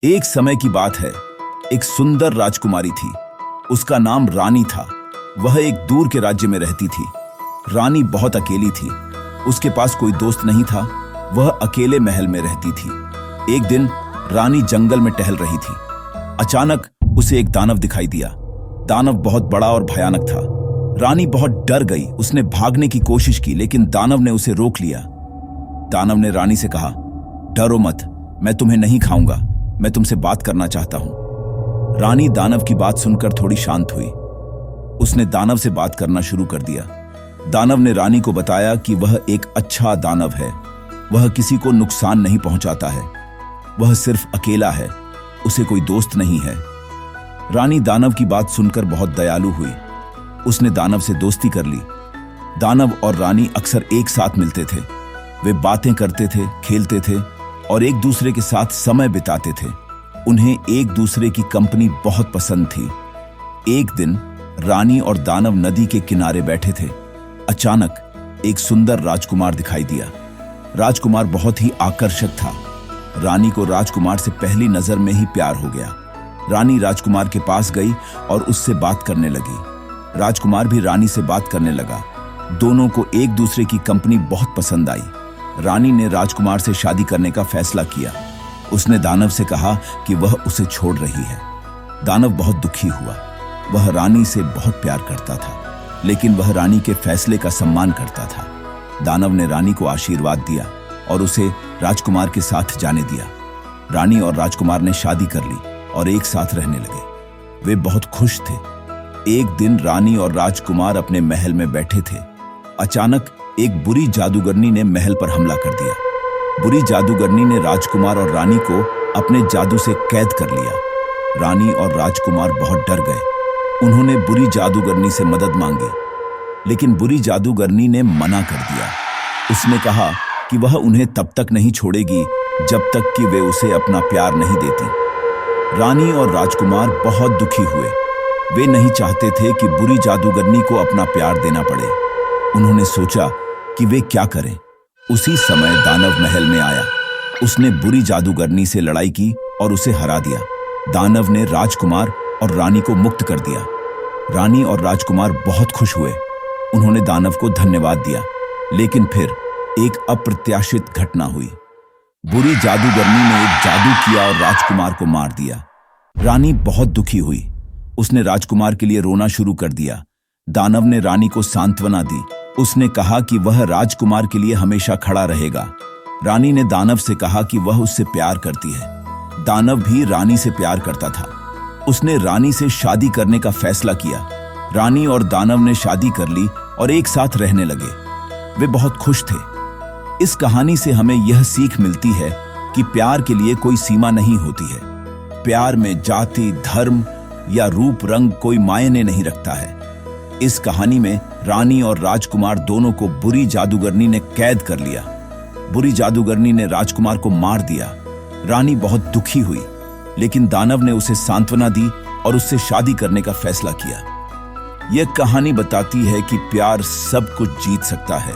एक समय की बात है, एक सुंदर राजकुमारी थी। उसका नाम रानी था। वह एक दूर के राज्य में रहती थी। रानी बहुत अकेली थी। उसके पास कोई दोस्त नहीं था। वह अकेले महल में रहती थी। एक दिन रानी जंगल में टहल रही थी। अचानक उसे एक दानव दिखाई दिया। दानव बहुत बड़ा और भयानक था। रानी बहुत डर गई। उसने भागने की कोशिश की, लेकिन दानव ने उसे रोक लिया। दानव ने रानी से कहा, डरो मत, मैं तुम्हें नहीं खाऊंगा, मैं तुमसे बात करना चाहता हूं। रानी दानव की बात सुनकर थोड़ी शांत हुई। उसने दानव से बात करना शुरू कर दिया। दानव ने रानी को बताया कि वह एक अच्छा दानव है। वह किसी को नुकसान नहीं पहुंचाता है। वह सिर्फ अकेला है, उसे कोई दोस्त नहीं है। रानी दानव की बात सुनकर बहुत दयालु हुई। उसने दानव से दोस्ती कर ली। दानव और रानी अक्सर एक साथ मिलते थे। वे बातें करते थे, खेलते थे और एक दूसरे के साथ समय बिताते थे। उन्हें एक दूसरे की कंपनी बहुत पसंद थी। एक दिन रानी और दानव नदी के किनारे बैठे थे। अचानक एक सुंदर राजकुमार दिखाई दिया। राजकुमार बहुत ही आकर्षक था। रानी को राजकुमार से पहली नजर में ही प्यार हो गया। रानी राजकुमार के पास गई और उससे बात करने लगी। राजकुमार भी रानी से बात करने लगा। दोनों को एक दूसरे की कंपनी बहुत पसंद आई। रानी ने राजकुमार से शादी करने का फैसला किया। उसने दानव से कहा कि वह उसे छोड़ रही है। दानव बहुत दुखी हुआ। वह रानी से बहुत प्यार करता था, लेकिन वह रानी के फैसले का सम्मान करता था। दानव ने रानी को आशीर्वाद दिया और उसे राजकुमार के साथ जाने दिया। रानी और राजकुमार ने शादी कर ली और एक साथ रहने लगे। वे बहुत खुश थे। एक दिन रानी और राजकुमार अपने महल में बैठे थे। अचानक एक बुरी जादूगरनी ने महल पर हमला कर दिया। बुरी जादूगरनी ने राजकुमार और रानी को अपने जादू से कैद कर लिया। रानी और राजकुमार बहुत डर गए। उन्होंने बुरी जादूगरनी से मदद मांगी, लेकिन बुरी जादूगरनी ने मना कर दिया। उसने कहा कि वह उन्हें तब तक नहीं छोड़ेगी जब तक कि वे उसे अपना प्यार नहीं देती। रानी और राजकुमार बहुत दुखी हुए। वे नहीं चाहते थे कि बुरी जादूगरनी को अपना प्यार देना पड़े। उन्होंने सोचा कि वे क्या करें। उसी समय दानव महल में आया। उसने बुरी जादूगरनी से लड़ाई की और उसे हरा दिया। दानव ने राजकुमार और रानी को मुक्त कर दिया। रानी और राजकुमार बहुत खुश हुए। उन्होंने दानव को धन्यवाद दिया, लेकिन फिर एक अप्रत्याशित घटना हुई। बुरी जादूगरनी ने एक जादू किया और राजकुमार को मार दिया। रानी बहुत दुखी हुई। उसने राजकुमार के लिए रोना शुरू कर दिया। दानव ने रानी को सांत्वना दी। उसने कहा कि वह राजकुमार के लिए हमेशा खड़ा रहेगा। रानी ने दानव से कहा कि वह उससे प्यार करती है। दानव भी रानी से प्यार करता था। उसने रानी से शादी करने का फैसला किया। रानी और दानव ने शादी कर ली और एक साथ रहने लगे। वे बहुत खुश थे। इस कहानी से हमें यह सीख मिलती है कि प्यार के लिए कोई सीमा नहीं होती है। प्यार में जाति, धर्म या रूप रंग कोई मायने नहीं रखता है। इस कहानी में रानी और राजकुमार दोनों को बुरी जादूगरनी ने कैद कर लिया। बुरी जादूगरनी ने राजकुमार को मार दिया। रानी बहुत दुखी हुई, लेकिन दानव ने उसे सांत्वना दी और उससे शादी करने का फैसला किया। यह कहानी बताती है कि प्यार सब कुछ जीत सकता है।